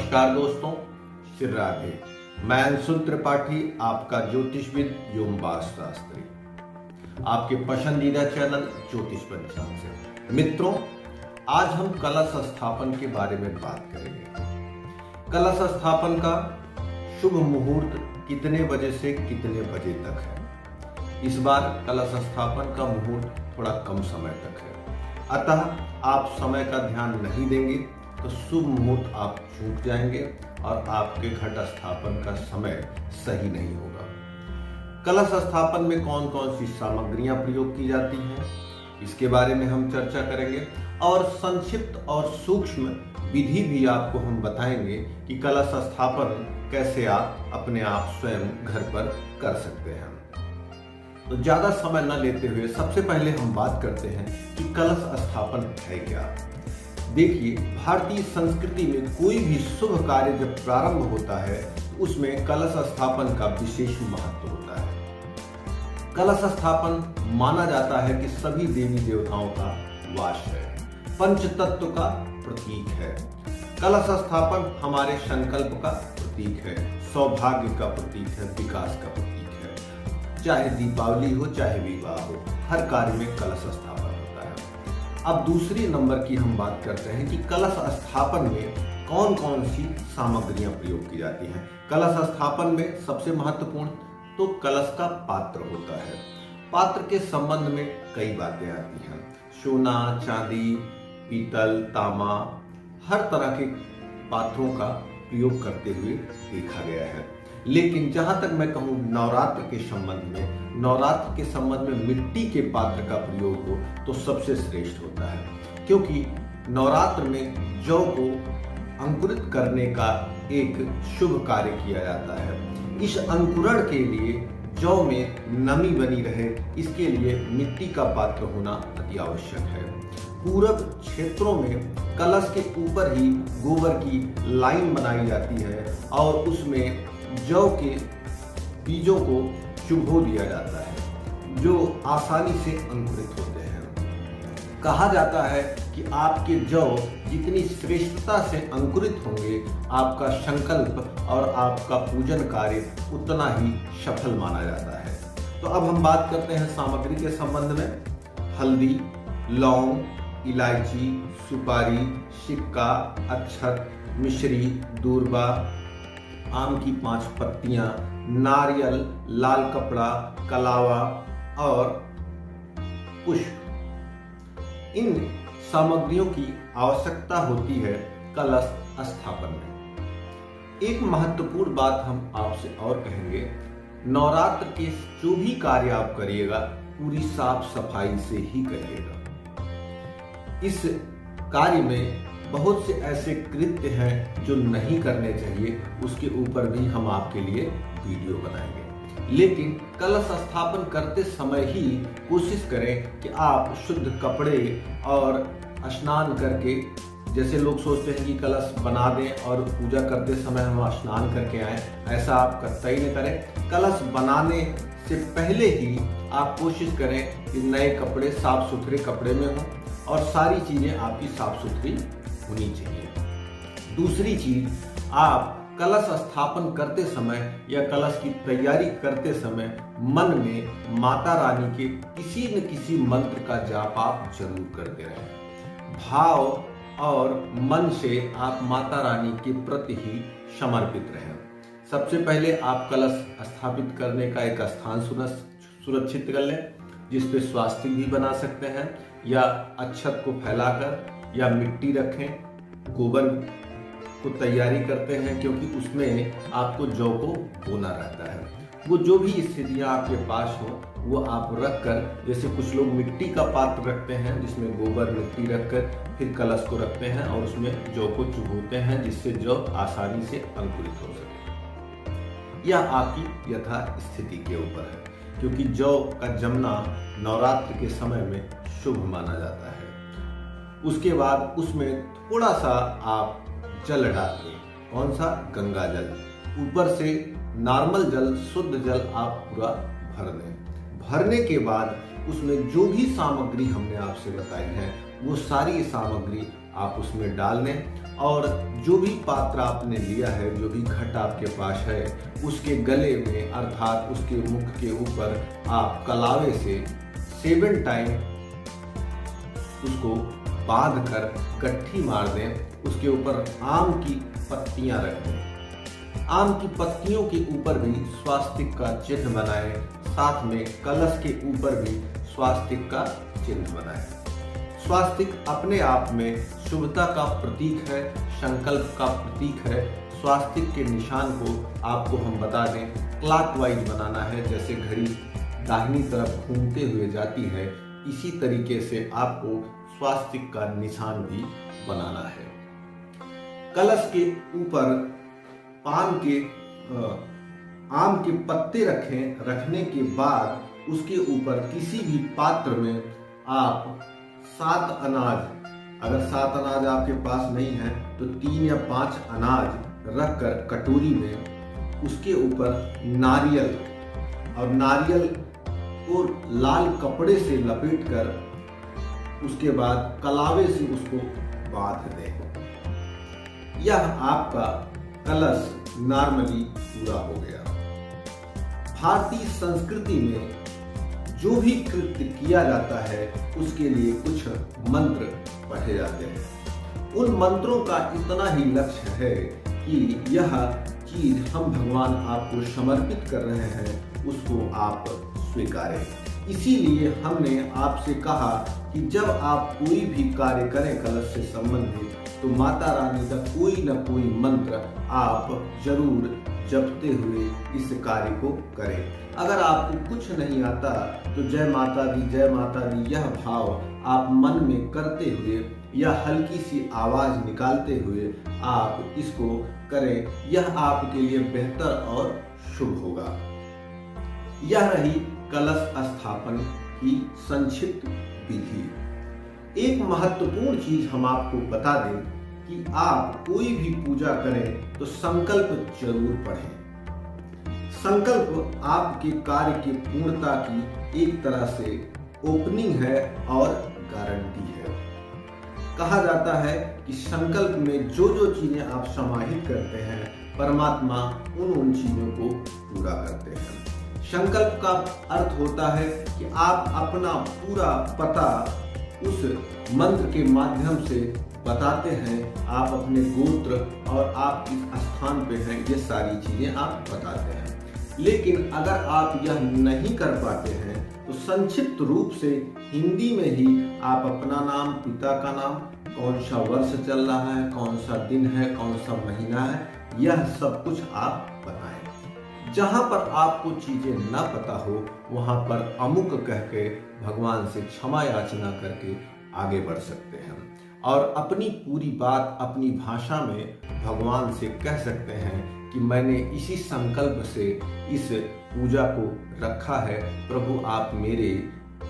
नमस्कार दोस्तों, श्री राधे। मैं अंशुल त्रिपाठी, आपका ज्योतिषविद एवं वास्तु शास्त्री, आपके पसंदीदा चैनल ज्योतिष पंचांग से। मित्रों, आज हम कलश स्थापन के बारे में बात करेंगे। कलश स्थापन का शुभ मुहूर्त कितने बजे से कितने बजे तक है। इस बार कलश स्थापन का मुहूर्त थोड़ा कम समय तक है, अतः आप समय का ध्यान नहीं देंगे तो शुभ मुहूर्त आप चूक जाएंगे और आपके घट स्थापन का समय सही नहीं होगा। कलश स्थापन में कौन कौन सी सामग्रियां प्रयोग की जाती हैं, इसके बारे में हम चर्चा करेंगे और संक्षिप्त और सूक्ष्म विधि भी आपको हम बताएंगे कि कलश स्थापन कैसे आप अपने आप स्वयं घर पर कर सकते हैं। तो ज्यादा समय न लेते हुए सबसे पहले हम बात करते हैं कि कलश स्थापन है क्या। देखिए, भारतीय संस्कृति में कोई भी शुभ कार्य जब प्रारंभ होता है तो उसमें कलश स्थापन का विशेष महत्व होता है। कलश स्थापन माना जाता है कि सभी देवी देवताओं का वास है, पंचतत्व का प्रतीक है। कलश स्थापन हमारे संकल्प का प्रतीक है, सौभाग्य का प्रतीक है, विकास का प्रतीक है। चाहे दीपावली हो चाहे विवाह हो, हर कार्य में कलश स्थापन होता है। अब दूसरी नंबर की हम बात करते हैं कि कलश स्थापन में कौन कौन सी सामग्रियां प्रयोग की जाती हैं। कलश स्थापन में सबसे महत्वपूर्ण तो कलश का पात्र होता है। पात्र के संबंध में कई बातें आती हैं। सोना, चांदी, पीतल, तांबा, हर तरह के पात्रों का प्रयोग करते हुए देखा गया है। लेकिन जहां तक मैं कहूं नवरात्र के संबंध में मिट्टी के पात्र का प्रयोग हो तो सबसे श्रेष्ठ होता है, क्योंकि नवरात्र में जौ को अंकुरित करने का एक शुभ कार्य किया जाता है। इस अंकुरण के लिए जौ में नमी बनी रहे, इसके लिए मिट्टी का पात्र होना अति आवश्यक है। पूरब क्षेत्रों में कलश के ऊपर ही गोबर की लाइन बनाई जाती है और उसमें जौ के बीजों को चुभो दिया जाता है, जो आसानी से अंकुरित होते हैं। कहा जाता है कि आपके जौ जितनी श्रेष्ठता से अंकुरित होंगे, आपका संकल्प और आपका पूजन कार्य उतना ही सफल माना जाता है। तो अब हम बात करते हैं सामग्री के संबंध में। हल्दी, लौंग, इलायची, सुपारी, सिक्का, अक्षत, मिश्री, दूर्वा, आम की 5 पत्तियां, नारियल, लाल कपड़ा, कलावा और पुष्प। इन सामग्रियों की आवश्यकता होती है कलश स्थापन में। एक महत्वपूर्ण बात हम आपसे और कहेंगे, नवरात्र के जो भी कार्य आप करिएगा पूरी साफ सफाई से ही करिएगा। इस कार्य में बहुत से ऐसे कृत्य हैं जो नहीं करने चाहिए, उसके ऊपर भी हम आपके लिए वीडियो बनाएंगे। लेकिन कलश स्थापन करते समय ही कोशिश करें कि आप शुद्ध कपड़े और स्नान करके, जैसे लोग सोचते हैं कि कलश बना दें और पूजा करते समय हम स्नान करके आएं, ऐसा आप कतई न करें। कलश बनाने से पहले ही आप कोशिश करें कि नए कपड़े, साफ सुथरे कपड़े में हों और सारी चीजें आपकी साफ सुथरी होनी चाहिए। दूसरी चीज, आप कलश स्थापन करते समय या कलश की तैयारी करते समय मन में माता रानी के किसी न किसी मंत्र का जाप आप जरूर करते रहें। भाव और मन से आप माता रानी के प्रति ही समर्पित रहें। सबसे पहले आप कलश स्थापित करने का एक स्थान सुरक्षित कर लें, जिसपे स्वास्तिक भी बना सकते हैं, या अक्षत को फैलाकर या मिट्टी रखें। गोबर को तैयारी करते हैं क्योंकि उसमें आपको जौ को बोना रहता है। वो जो भी स्थितियां आपके पास हो वो आप रखकर, जैसे कुछ लोग मिट्टी का पात्र रखते हैं जिसमें गोबर मिट्टी रखकर फिर कलश को रखते हैं और उसमें जौ को चुभोते हैं, जिससे जौ आसानी से अंकुरित हो सके। यह आपकी यथा स्थिति के ऊपर है, क्योंकि जौ का जमना नवरात्र के समय में शुभ माना जाता है। उसके बाद उसमें थोड़ा सा आप जल डाल दें। कौन सा? गंगा जल। ऊपर से नॉर्मल जल, शुद्ध जल आप पूरा भर दें। भरने के बाद उसमें जो भी सामग्री हमने आपसे बताई है वो सारी सामग्री आप उसमें डाल दें, और जो भी पात्र आपने लिया है, जो भी घट आपके पास है, उसके गले में अर्थात उसके मुख के ऊपर आप कलावे से 7 टाइम उसको बांध कर गट्ठी मार दें। उसके ऊपर आम की पत्तियां रख दें। आम की पत्तियों के ऊपर भी स्वास्तिक का चिन्ह बनाएं, साथ में कलश के ऊपर भी स्वास्तिक का चिन्ह बनाएं। स्वास्तिक अपने आप में शुभता का प्रतीक है, संकल्प का प्रतीक है। स्वास्तिक के निशान को आपको हम बता दें, क्लॉकवाइज बनाना है। जैसे घड़ी दाहिनी तरफ घूमते हुए जाती है, इसी तरीके से आपको स्वास्तिक का निशान भी बनाना है। कलश के ऊपर आम के पत्ते रखने के बाद उसके ऊपर किसी भी पात्र में आप 7 अनाज, अगर 7 अनाज आपके पास नहीं है तो 3 या 5 अनाज रखकर कटोरी में उसके ऊपर नारियल को लाल कपड़े से लपेटकर उसके बाद कलावे से उसको बांध दें। यह आपका कलश नॉर्मली पूरा हो गया। भारतीय संस्कृति में जो भी कृत्य किया जाता है उसके लिए कुछ मंत्र पढ़े जाते हैं। उन मंत्रों का इतना ही लक्ष्य है कि यह चीज हम भगवान आपको समर्पित कर रहे हैं, उसको आप स्वीकारें। इसीलिए हमने आपसे कहा कि जब आप कोई भी कार्य करें कलश से संबंधित, तो माता रानी का कोई न कोई मंत्र आप जरूर जपते हुए इस कार्य को करें। अगर आपको कुछ नहीं आता तो जय माता दी यह भाव आप मन में करते हुए या हल्की सी आवाज निकालते हुए आप इसको करें। यह आपके लिए बेहतर और शुभ होगा। यह रही कलश स्थापन की संक्षिप्त विधि। एक महत्वपूर्ण चीज हम आपको बता दें कि आप कोई भी पूजा करें तो संकल्प जरूर पढ़ें। संकल्प आपके कार्य की पूर्णता की एक तरह से ओपनिंग है और गारंटी है। कहा जाता है कि संकल्प में जो जो चीजें आप समाहित करते हैं, परमात्मा उन चीजों को पूरा करते हैं। संकल्प का अर्थ होता है कि आप अपना पूरा पता उस मंत्र के माध्यम से बताते हैं। आप अपने गोत्र और आप किस स्थान पे हैं, ये सारी चीजें आप बताते हैं। लेकिन अगर आप यह नहीं कर पाते हैं तो संक्षिप्त रूप से हिंदी में ही आप अपना नाम, पिता का नाम, कौन सा वर्ष चल रहा है, कौन सा दिन है, कौन सा महीना है, यह सब कुछ आप बताएं। जहां पर आपको चीजें ना पता हो वहां पर अमुक कह के भगवान से क्षमा याचना करके आगे बढ़ सकते हैं और अपनी पूरी बात अपनी भाषा में भगवान से कह सकते हैं कि मैंने इसी संकल्प से इस पूजा को रखा है, प्रभु आप मेरे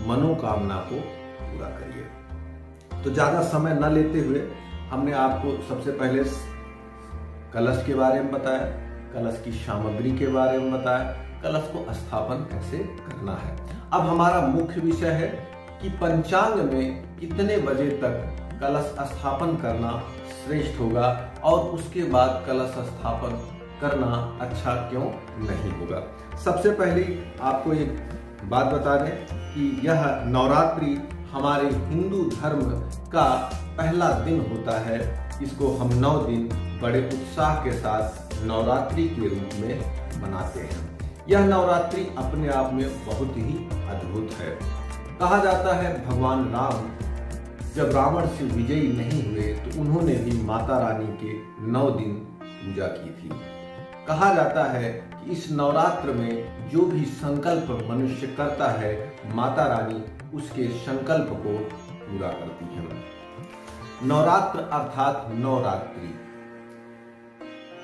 मनोकामना को पूरा करिए। तो ज्यादा समय न लेते हुए हमने आपको सबसे पहले कलश के बारे में बताया, कलश की सामग्री के बारे में बताया, कलश को स्थापन कैसे करना है। अब हमारा मुख्य विषय है कि पंचांग में कितने बजे तक कलश स्थापन करना श्रेष्ठ होगा और उसके बाद कलश स्थापन करना अच्छा क्यों नहीं होगा। सबसे पहले आपको एक बात बता दें कि यह नवरात्रि हमारे हिंदू धर्म का पहला दिन होता है। इसको हम 9 दिन बड़े उत्साह के साथ नवरात्रि के रूप में मनाते हैं। यह नवरात्रि अपने आप में बहुत ही अद्भुत है। कहा जाता है भगवान राम जब रावण से विजयी नहीं हुए तो उन्होंने भी माता रानी के 9 दिन पूजा की थी। कहा जाता है कि इस नवरात्र में जो भी संकल्प मनुष्य करता है, माता रानी उसके संकल्प को पूरा करती है। नवरात्र अर्थात नवरात्रि।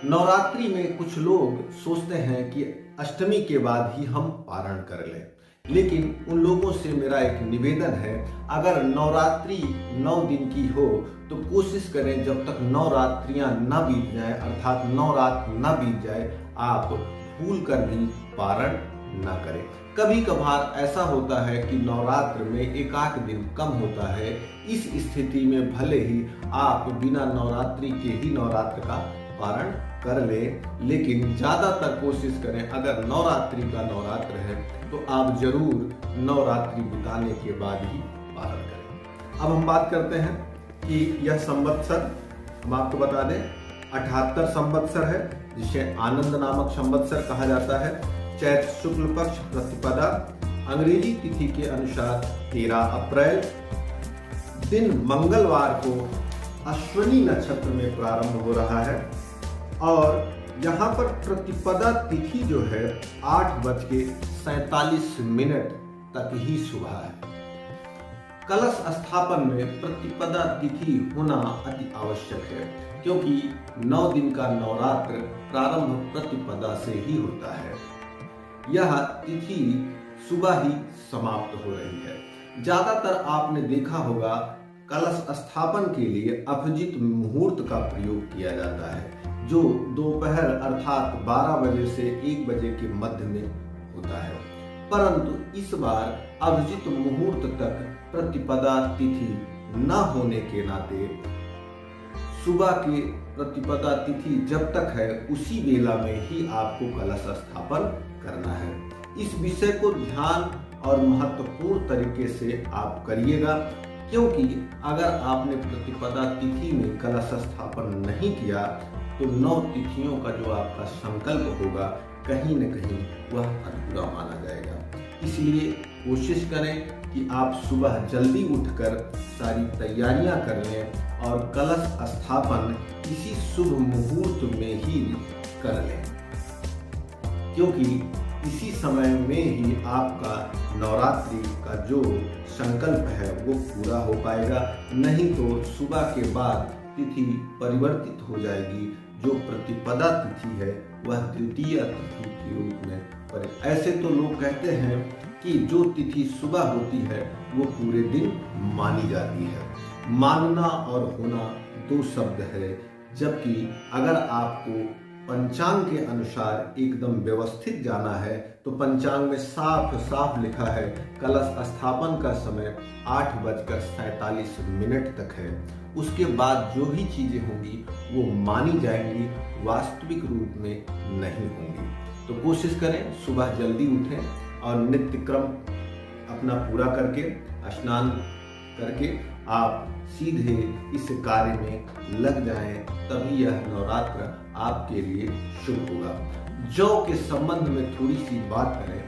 नवरात्रि में कुछ लोग सोचते हैं कि अष्टमी के बाद ही हम पारण कर लें, लेकिन उन लोगों से मेरा एक निवेदन है, अगर नवरात्रि 9 दिन की हो तो कोशिश करें जब तक नवरात्रियां न बीत जाए, अर्थात 9 रात न बीत जाए, आप भूल कर भी पारण ना करें। कभी कभार ऐसा होता है कि नवरात्र में एक आध दिन कम होता है। इस स्थिति में भले ही आप बिना नवरात्रि के ही नवरात्र का पारण कर ले, लेकिन ज़्यादातर कोशिश करें अगर नवरात्रि का नवरात्र है तो आप जरूर नवरात्रि बिताने के बाद ही पारण करें। अब हम बात करते हैं कि यह संवत्सर, हम आपको बता दें 78 संवत्सर है, जिसे आनंद नामक संवत्सर कहा जाता है। चैत्र शुक्ल पक्ष प्रतिपदा, अंग्रेजी तिथि के अनुसार 13 अप्रैल, दिन मंगलवार को अश्विनी नक्षत्र में प्रारंभ हो रहा है और यहाँ पर प्रतिपदा तिथि जो है 8:47 तक ही सुबह है। कलश स्थापन में प्रतिपदा तिथि होना अति आवश्यक है, क्योंकि 9 दिन का नवरात्र प्रारंभ प्रतिपदा से ही होता है। यह तिथि सुबह ही समाप्त हो रही है। ज्यादातर आपने देखा होगा कलश स्थापन के लिए अभिजित मुहूर्त का प्रयोग किया जाता है, जो दोपहर अर्थात 12 बजे से 1 बजे के मध्य में होता है। परंतु इस बार अभिजित मुहूर्त तक प्रतिपदा तिथि न होने के नाते सुबह की प्रतिपदा तिथि जब तक है उसी वेला में ही आपको कलश स्थापन करना है। इस विषय को ध्यान और महत्वपूर्ण तरीके से आप करिएगा, क्योंकि अगर आपने प्रतिपदा तिथि में कलश स्थापन नहीं किया तो 9 तिथियों का जो आपका संकल्प होगा कहीं न कहीं वह अधूरा माना जाएगा। इसलिए कोशिश करें कि आप सुबह जल्दी उठकर सारी तैयारियां कर लें और कलश स्थापन इसी शुभ मुहूर्त में ही कर लें, क्योंकि इसी समय में ही आपका नवरात्रि का जो संकल्प है वो पूरा हो पाएगा। नहीं तो सुबह के बाद तिथि परिवर्तित हो जाएगी। जो प्रतिपदा तिथि है वह द्वितीय तिथि के रूप में ऐसे तो लोग कहते हैं कि जो तिथि सुबह होती है वो पूरे दिन मानी जाती है। मानना और होना 2 शब्द है, जबकि अगर आपको पंचांग के अनुसार एकदम व्यवस्थित जाना है तो पंचांग में साफ साफ लिखा है कलश स्थापन का समय 8:47 तक है। उसके बाद जो भी चीजें होंगी वो मानी जाएंगी, वास्तविक रूप में नहीं होंगी। तो कोशिश करें सुबह जल्दी उठें और नित्य क्रम अपना पूरा करके स्नान करके आप सीधे इस कार्य में लग जाएं, तभी यह नवरात्र आपके लिए शुभ होगा। जौ के संबंध में थोड़ी सी बात करें।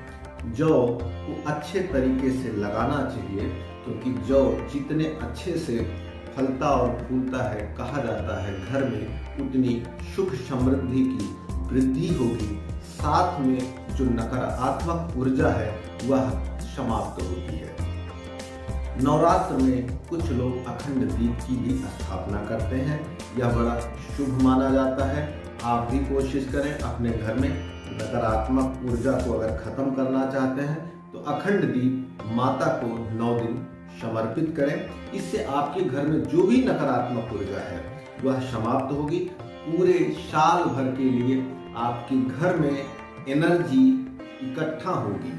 जौ को अच्छे तरीके से लगाना चाहिए, क्योंकि जौ जितने अच्छे से फलता और फूलता है, कहा जाता है घर में उतनी सुख समृद्धि की वृद्धि होगी, साथ में जो नकारात्मक ऊर्जा है वह समाप्त होती है। नवरात्र में कुछ लोग अखंड दीप की भी स्थापना करते हैं, यह बड़ा शुभ माना जाता है। आप भी कोशिश करें अपने घर में नकारात्मक ऊर्जा को अगर खत्म करना चाहते हैं तो अखंड दीप माता को 9 दिन समर्पित करें। इससे आपके घर में जो भी नकारात्मक ऊर्जा है वह समाप्त होगी। पूरे साल भर के लिए आपके घर में एनर्जी इकट्ठा होगी।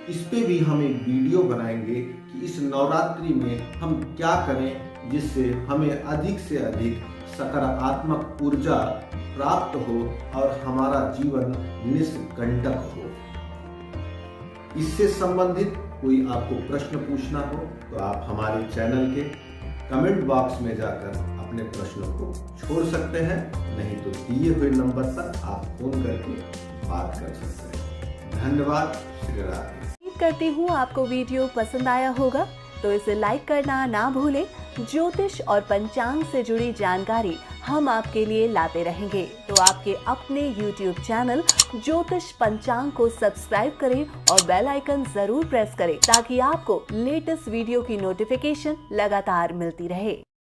इस पे भी हम एक वीडियो बनाएंगे कि इस नवरात्रि में हम क्या करें जिससे हमें अधिक से अधिक सकारात्मक ऊर्जा प्राप्त हो और हमारा जीवन निष्कंटक हो। इससे संबंधित कोई आपको प्रश्न पूछना हो तो आप हमारे चैनल के कमेंट बॉक्स में जाकर अपने प्रश्नों को छोड़ सकते हैं, नहीं तो दिए हुए नंबर पर आप फोन करके बात कर सकते हैं। धन्यवाद। श्री राधे। उम्मीद करती हूँ आपको वीडियो पसंद आया होगा, तो इसे लाइक करना ना भूलें। ज्योतिष और पंचांग से जुड़ी जानकारी हम आपके लिए लाते रहेंगे, तो आपके अपने YouTube चैनल ज्योतिष पंचांग को सब्सक्राइब करें और बेल आइकन जरूर प्रेस करें, ताकि आपको लेटेस्ट वीडियो की नोटिफिकेशन लगातार मिलती रहे।